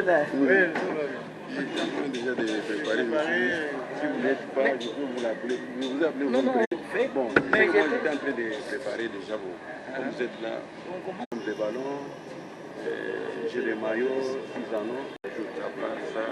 Oui. Je suis en train déjà de préparer. Si vous n'êtes pas, je peux vous l'appeler. Vous appelez Non, non, bon, mais moi j'étais en train de préparer déjà. Bon. Comme vous êtes là, des ballons, j'ai des maillots, ils en ont. Je prépare ça.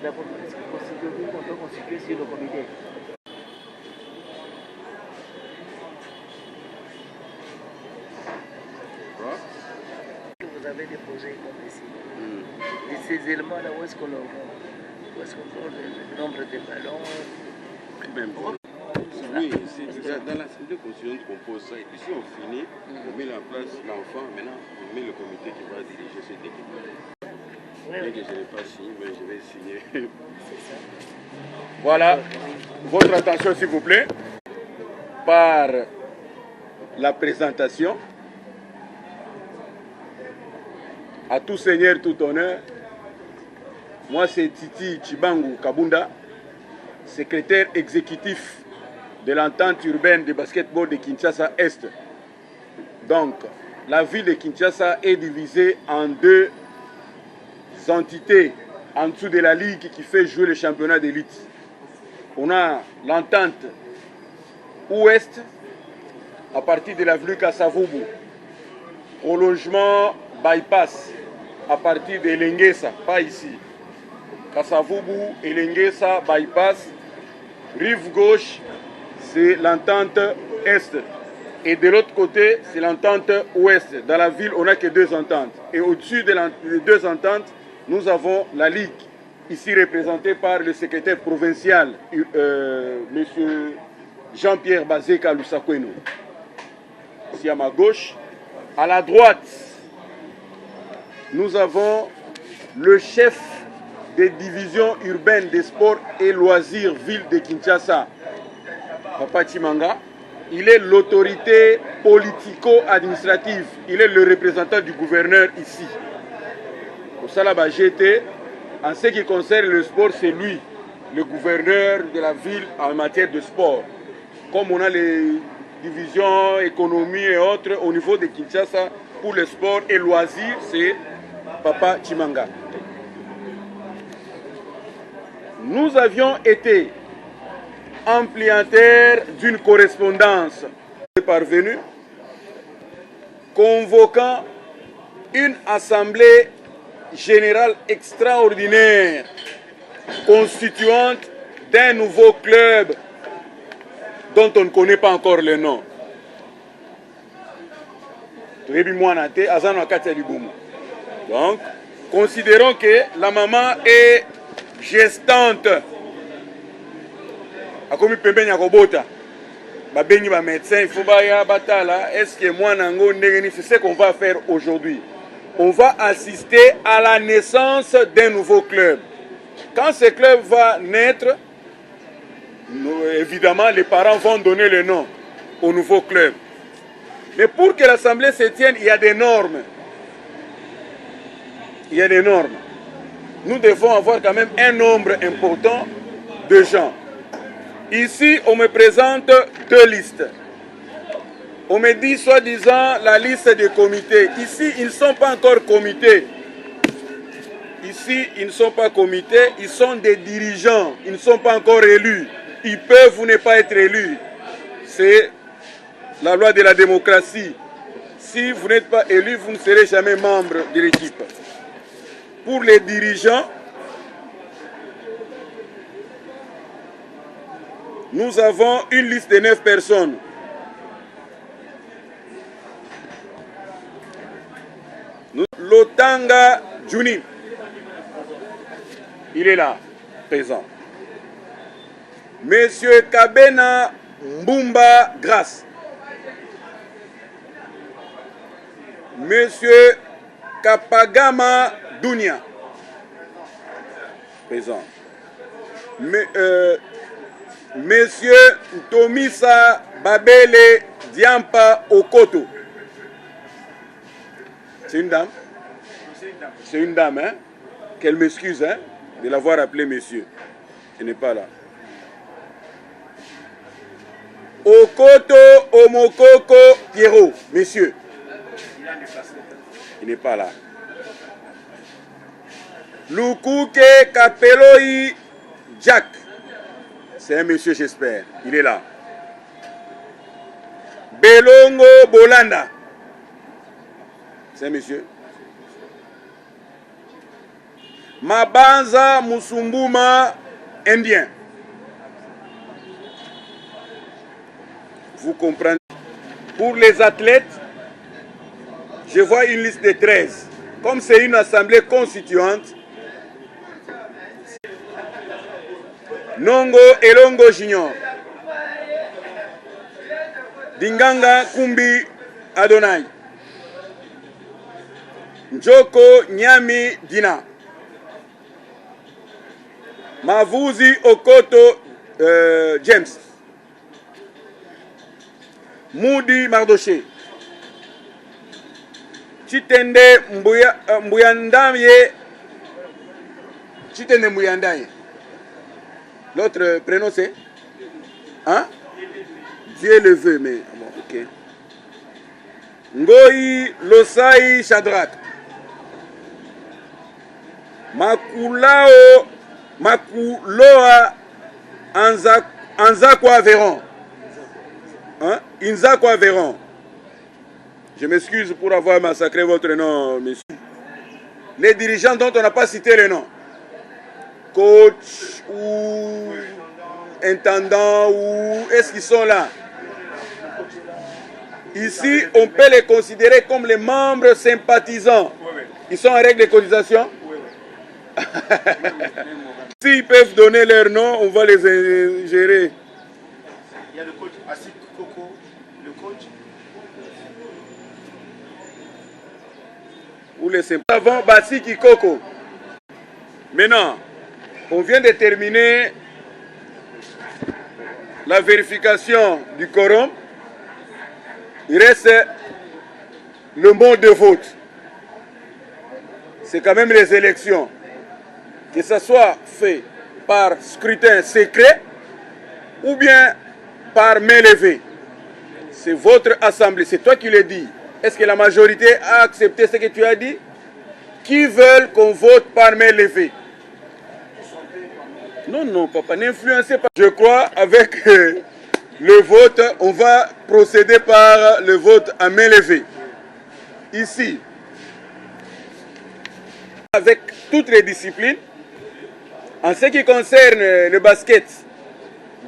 D'abord, est-ce que vous considérez qu'on doit constituer sur le comité? Vous avez déposé comme ici. Et ces éléments-là, où est-ce qu'on le voit? Où est-ce qu'on voit le nombre de ballons? Ben bon. Oui, c'est dans l'Assemblée constituante qu'on pose ça. Et puis si on finit, on met en place l'enfant. Maintenant, on met le comité qui va diriger cette équipe. Bien que je n'ai pas signé, mais je vais signer. C'est ça. Voilà. Votre attention, s'il vous plaît. Par la présentation. À tout seigneur, tout honneur. Moi, c'est Titi Chibangu Kabunda, secrétaire exécutif de l'entente urbaine de basketball de Kinshasa-Est. Donc, la ville de Kinshasa est divisée en deux entités en dessous de la ligue qui fait jouer le championnat d'élite. On a l'entente ouest à partir de l'avenue Kasavubu, prolongement bypass à partir de Lengesa, pas ici. Kasavubu et Lengesa bypass, rive gauche, c'est l'entente est. Et de l'autre côté, c'est l'entente ouest. Dans la ville, on n'a que deux ententes. Et au-dessus des deux ententes, nous avons la Ligue, ici représentée par le secrétaire provincial, M. Jean-Pierre Bazeka Lusakweno. Ici à ma gauche. À la droite, nous avons le chef des divisions urbaines des sports et loisirs, ville de Kinshasa, Papa Chimanga. Il est l'autorité politico-administrative. Il est le représentant du gouverneur ici. Au Salaba GT, en ce qui concerne le sport, c'est lui, le gouverneur de la ville en matière de sport. Comme on a les divisions économie et autres au niveau de Kinshasa, pour le sport et loisirs, c'est Papa Chimanga. Nous avions été ampliataires d'une correspondance parvenue convoquant une assemblée générale extraordinaire constituante d'un nouveau club dont on ne connaît pas encore le nom. Donc, considérons que la maman est gestante. Akomi pembeni ya kobota. Babengi ba médecin, il faut baya batala. Est-ce que moi nango ndengeni, c'est ce qu'on va faire aujourd'hui. On va assister à la naissance d'un nouveau club. Quand ce club va naître, évidemment, les parents vont donner le nom au nouveau club. Mais pour que l'assemblée se tienne, il y a des normes. Il y a des normes. Nous devons avoir quand même un nombre important de gens. Ici, on me présente deux listes. On me dit soi-disant la liste des comités. Ici, ils ne sont pas encore comités. Ici, ils ne sont pas comités, ils sont des dirigeants. Ils ne sont pas encore élus. Ils peuvent ou ne pas être élus. C'est la loi de la démocratie. Si vous n'êtes pas élu, vous ne serez jamais membre de l'équipe. Pour les dirigeants, nous avons une liste de 9 personnes. Lotanga Juni, il est là, présent. Monsieur Kabena Mbumba Grasse. Monsieur Kapagama Dunia, présent. Monsieur Tomisa Babele Diampa Okoto. C'est une dame? C'est une dame, hein? Qu'elle m'excuse, hein, de l'avoir appelé monsieur. Elle n'est pas là. Okoto Omokoko Pierrot, messieurs. Il n'est pas là. Lukuke Kapeloi Jack. C'est un monsieur, j'espère. Il est là. Belongo Bolanda. C'est un monsieur. Mabanza Musumbuma Indien. Vous comprenez? Pour les athlètes, je vois une liste de 13. Comme c'est une assemblée constituante, Nongo Elongo Junior, Dinganga Kumbi Adonai, Njoko Nyami Dina, Mavuzi Okoto James, Moudi Mardoché, Chitende Mbuyandaye, Chitende Mbuyandaye. L'autre prénom c'est hein? Dieu le veut, mais bon, ok. Ngoyi Losai Shadrach, Makulao Makuloa Anzakwa Véron, hein? Inzakwa Véron. Je m'excuse pour avoir massacré votre nom, monsieur. Les dirigeants dont on n'a pas cité le nom, coach ou intendant, ou est-ce qu'ils sont là? Ici, on peut les considérer comme les membres sympathisants. Ils sont en règle de cotisation? S'ils peuvent donner leur nom, on va les gérer. Il y a le coach Asik Koko, le coach. Ou les sympathisants Basiki Koko. Maintenant, on vient de terminer la vérification du quorum. Il reste le mode de vote. C'est quand même les élections. Que ce soit fait par scrutin secret ou bien par main levée. C'est votre assemblée, c'est toi qui le dis. Est-ce que la majorité a accepté ce que tu as dit? Qui veulent qu'on vote par main levée? Non, non, papa, n'influencez pas. Je crois avec le vote, on va procéder par le vote à main levée. Ici, avec toutes les disciplines, en ce qui concerne le basket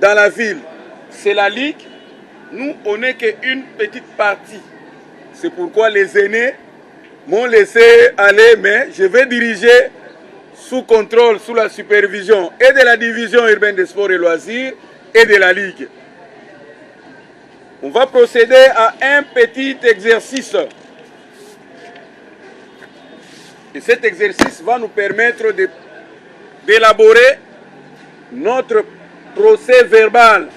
dans la ville, c'est la ligue. Nous, on n'est qu'une petite partie. C'est pourquoi les aînés m'ont laissé aller, mais je vais diriger sous contrôle, sous la supervision et de la division urbaine des sports et loisirs et de la Ligue. On va procéder à un petit exercice. Et cet exercice va nous permettre d'élaborer notre procès verbal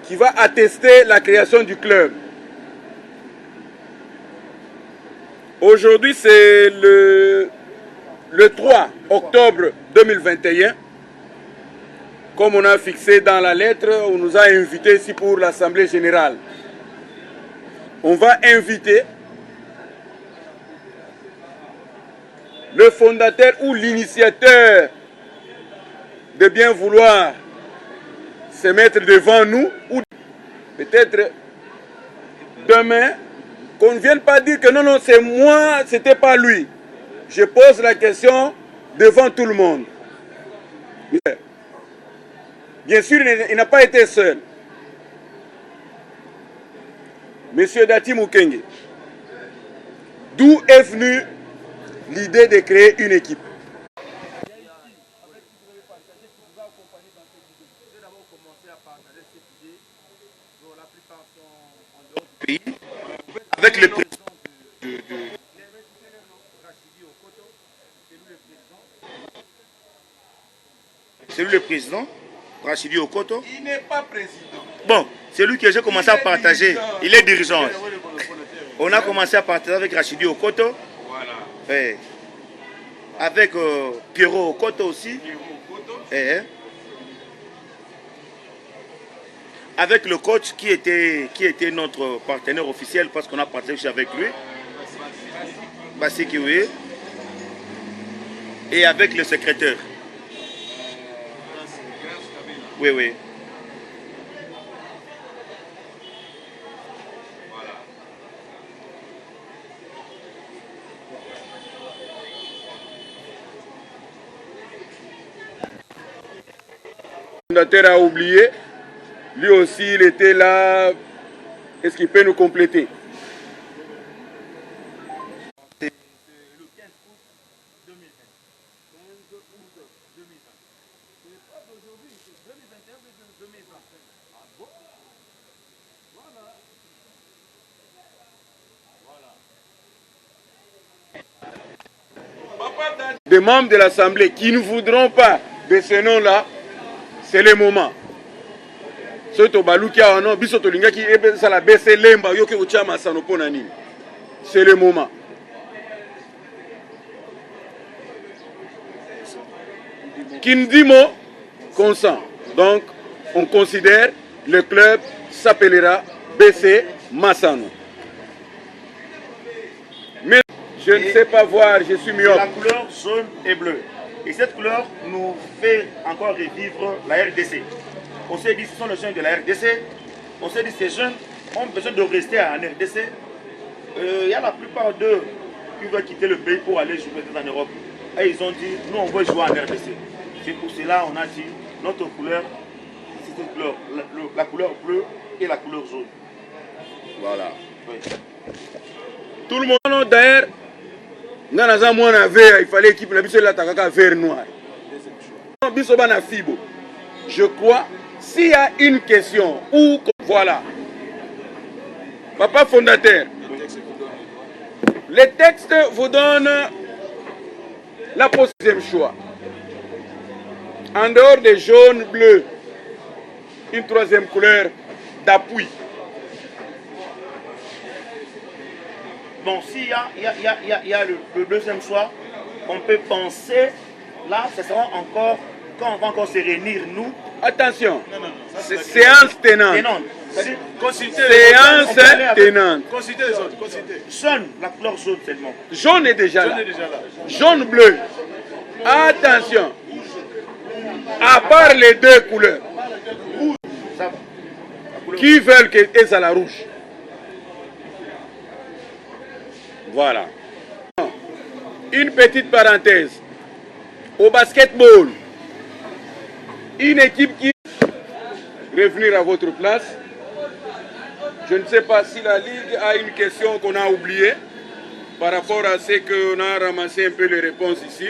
qui va attester la création du club. Aujourd'hui, c'est le 3 octobre 2021. Comme on a fixé dans la lettre, on nous a invités ici pour l'Assemblée générale. On va inviter le fondateur ou l'initiateur de bien vouloir se mettre devant nous, ou peut-être demain, qu'on ne vienne pas dire que non, non, c'est moi, c'était pas lui. Je pose la question devant tout le monde. Bien sûr, il n'a pas été seul. Monsieur Dati Mukenge, d'où est venue l'idée de créer une équipe? Avec le président c'est lui le président, Rachidi Okoto. Il n'est pas président. Bon, c'est lui que j'ai commencé à partager. Il est dirigeant. On a commencé à partager avec Rachidi Okoto. Voilà. Ouais. Avec Pierrot Okoto aussi. avec le coach qui était notre partenaire officiel parce qu'on a partagé avec lui. Basiki, oui. Et avec le secrétaire. Oui, oui. Le fondateur a oublié. Lui aussi, il était là. Est-ce qu'il peut nous compléter? Des membres de l'Assemblée qui ne voudront pas de ce nom-là, c'est le moment. C'est le moment. Kindimo consent. Donc, on considère le club s'appellera BC Massano. Mais je ne sais pas voir, je suis myope. La couleur jaune et bleue. Et cette couleur nous fait encore revivre la RDC. On s'est dit, ce sont les jeunes de la RDC. On s'est dit, ces jeunes ont besoin de rester en RDC. Il y a la plupart d'eux qui veulent quitter le pays pour aller jouer en Europe. Et ils ont dit, nous on veut jouer en RDC. C'est pour cela qu'on a dit, notre couleur, c'est cette couleur, la couleur bleue et la couleur jaune. Voilà. Oui. Tout le monde d'ailleurs, il fallait équipe la biso la takaka vert noir. Je crois, s'il y a une question ou voilà, papa fondateur, les textes vous donnent la deuxième choix. En dehors des jaunes, bleus, une troisième couleur d'appui. Bon, s'il y a le deuxième choix, on peut penser, là, ce sera encore, quand on va encore se réunir, nous. Attention, séance tenante. Séance tenante. Consultez les autres, consultez. Jaune, la couleur jaune seulement. Jaune est déjà là. Jaune, bleu. Attention. À part les deux couleurs, qui veulent que c'est à la rouge? Voilà. Une petite parenthèse. Au basketball, une équipe qui revenir à votre place. Je ne sais pas si la Ligue a une question qu'on a oubliée par rapport à ce qu'on a ramassé un peu les réponses ici.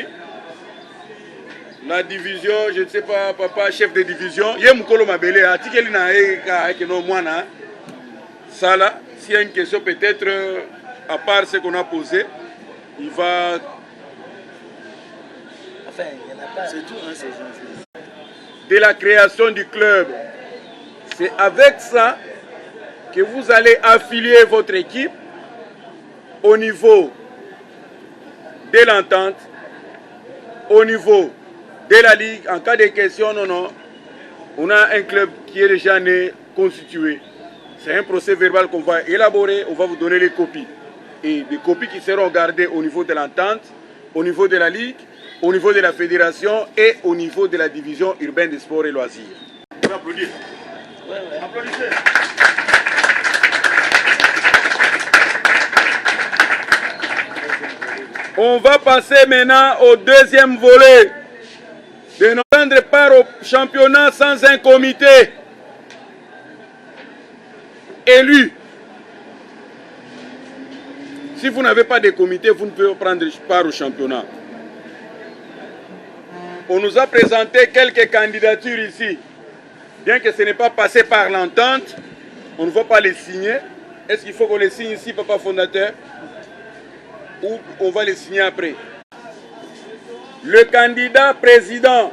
La division, je ne sais pas, papa, chef de division. Il y a Mukolo Mabele, article ça là, s'il y a une question peut-être, à part ce qu'on a posé, il va... Enfin, il n'y en a pas. C'est tout, hein, ces gens. De la création du club. C'est avec ça que vous allez affilier votre équipe au niveau de l'entente, au niveau de la Ligue. En cas de question, non, on a un club qui est déjà né, constitué. C'est un procès verbal qu'on va élaborer, on va vous donner les copies. Et des copies qui seront gardées au niveau de l'entente, au niveau de la Ligue, au niveau de la fédération et au niveau de la division urbaine des sports et loisirs. On peut applaudir. Ouais. Applaudissez. On va passer maintenant au deuxième volet. De ne prendre part au championnat sans un comité élu. Si vous n'avez pas de comité, vous ne pouvez pas prendre part au championnat. On nous a présenté quelques candidatures ici. Bien que ce n'est pas passé par l'entente, on ne va pas les signer. Est-ce qu'il faut qu'on les signe ici, papa fondateur? Ou on va les signer après? Le candidat président,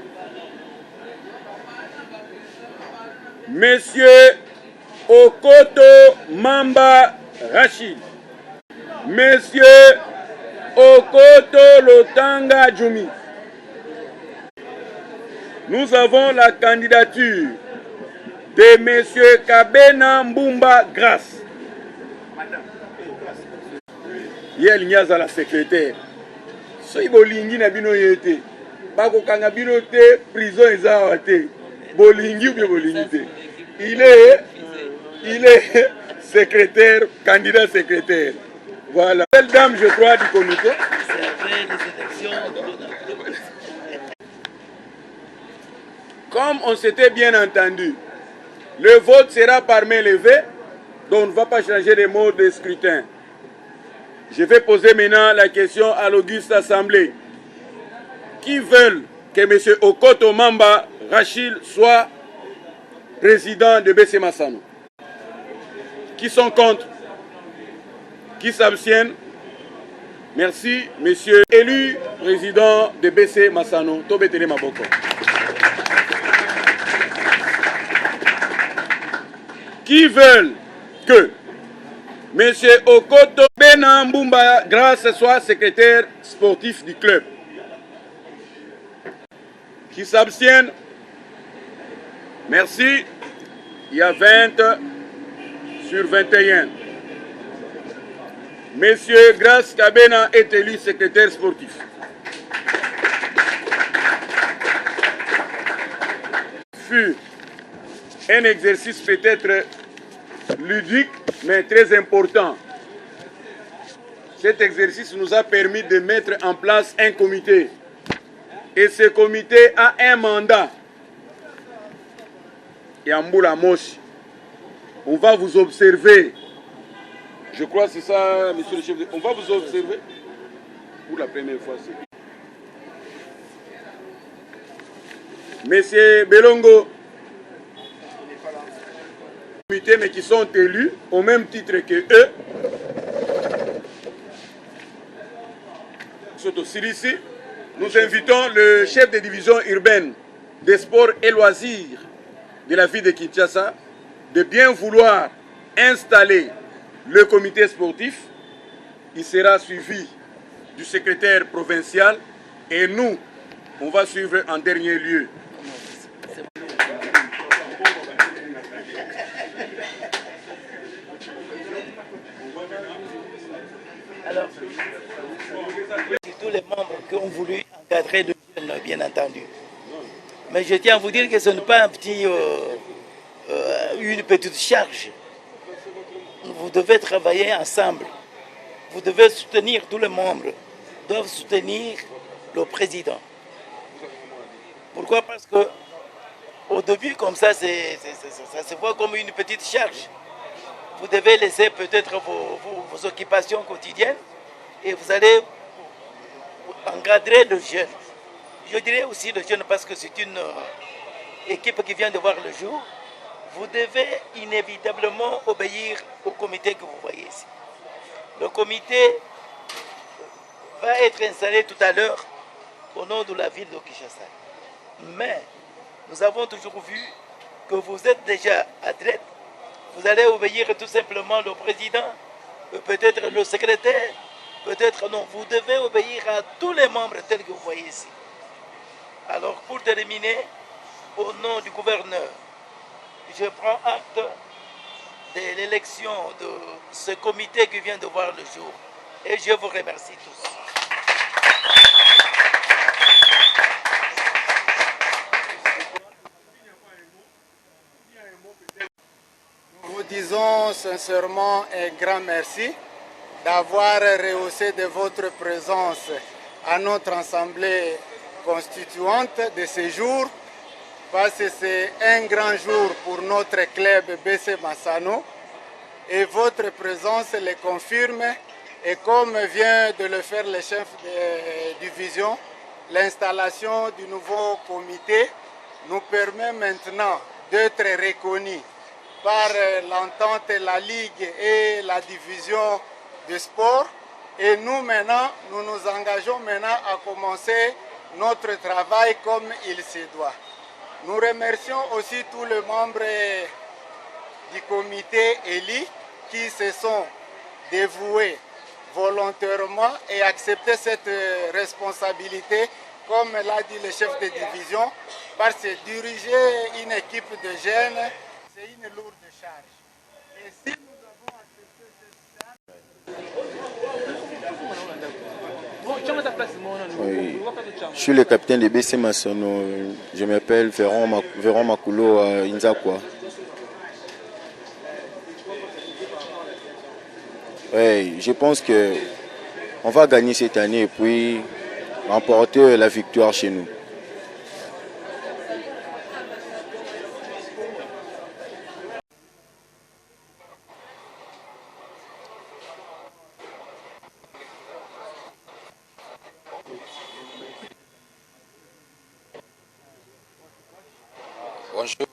Monsieur Okoto Mamba Rachid, Monsieur Okoto Lotanga Djoumi. Nous avons la candidature de M. Kabena Mbumba Grâce. Yel Nyaza la secrétaire. Si bolingi na bino yete, bako kanga bino te, prison eza te. Bolingi ou bien bolingi te. Il est secrétaire, candidat secrétaire. Voilà. Telle dame, je crois, du comité. C'est après les élections. Comme on s'était bien entendu, le vote sera par main levée, donc on ne va pas changer de mode de scrutin. Je vais poser maintenant la question à l'Auguste Assemblée. Qui veulent que M. Okoto Mamba Rachil soit président de BC Massano? Qui sont contre? Qui s'abstiennent? Merci, monsieur élu président de BC Massano. Tobetele Maboko. Qui veulent que M. Okoto Bena Mbumba Grâce soit secrétaire sportif du club? Qui s'abstiennent? Merci. Il y a 20 sur 21. Monsieur Grâce Kabena est élu secrétaire sportif. Fut un exercice peut-être ludique, mais très important. Cet exercice nous a permis de mettre en place un comité. Et ce comité a un mandat. Yamboula Moshi. On va vous observer. Je crois que c'est ça, monsieur le chef. On va vous observer pour la première fois. Monsieur Belongo, mais qui sont élus au même titre que eux. Nous invitons le chef de division urbaine des sports et loisirs de la ville de Kinshasa de bien vouloir installer le comité sportif. Il sera suivi du secrétaire provincial et nous, on va suivre en dernier lieu. Alors, tous les membres qui ont voulu encadrer le jeune, bien entendu. Mais je tiens à vous dire que ce n'est pas une petite charge. Vous devez travailler ensemble. Vous devez soutenir, tous les membres doivent soutenir le président. Pourquoi? Parce que au début, comme ça, ça se voit comme une petite charge. Vous devez laisser peut-être vos occupations quotidiennes et vous allez encadrer le jeune. Je dirais aussi le jeune parce que c'est une équipe qui vient de voir le jour. Vous devez inévitablement obéir au comité que vous voyez ici. Le comité va être installé tout à l'heure au nom de la ville de Kinshasa. Mais nous avons toujours vu que vous êtes déjà adepte. Vous allez obéir tout simplement le président, peut-être le secrétaire, peut-être non. Vous devez obéir à tous les membres tels que vous voyez ici. Alors pour terminer, au nom du gouverneur, je prends acte de l'élection de ce comité qui vient de voir le jour. Et je vous remercie tous. Nous vous disons sincèrement un grand merci d'avoir rehaussé de votre présence à notre assemblée constituante de ce jour, parce que c'est un grand jour pour notre club BC Massano et votre présence le confirme. Et comme vient de le faire le chef de division, l'installation du nouveau comité nous permet maintenant d'être reconnus par l'entente, la Ligue et la division du sport. Et nous maintenant, nous nous engageons maintenant à commencer notre travail comme il se doit. Nous remercions aussi tous les membres du comité élu qui se sont dévoués volontairement et accepté cette responsabilité, comme l'a dit le chef de division, parce que diriger une équipe de jeunes, c'est une lourde charge. Et si nous avons accepté cette charge, oui. Je suis le capitaine de BC Masono. Je m'appelle Véron Makulo Inzakwa. Oui, je pense que on va gagner cette année et puis remporter la victoire chez nous. Bonjour.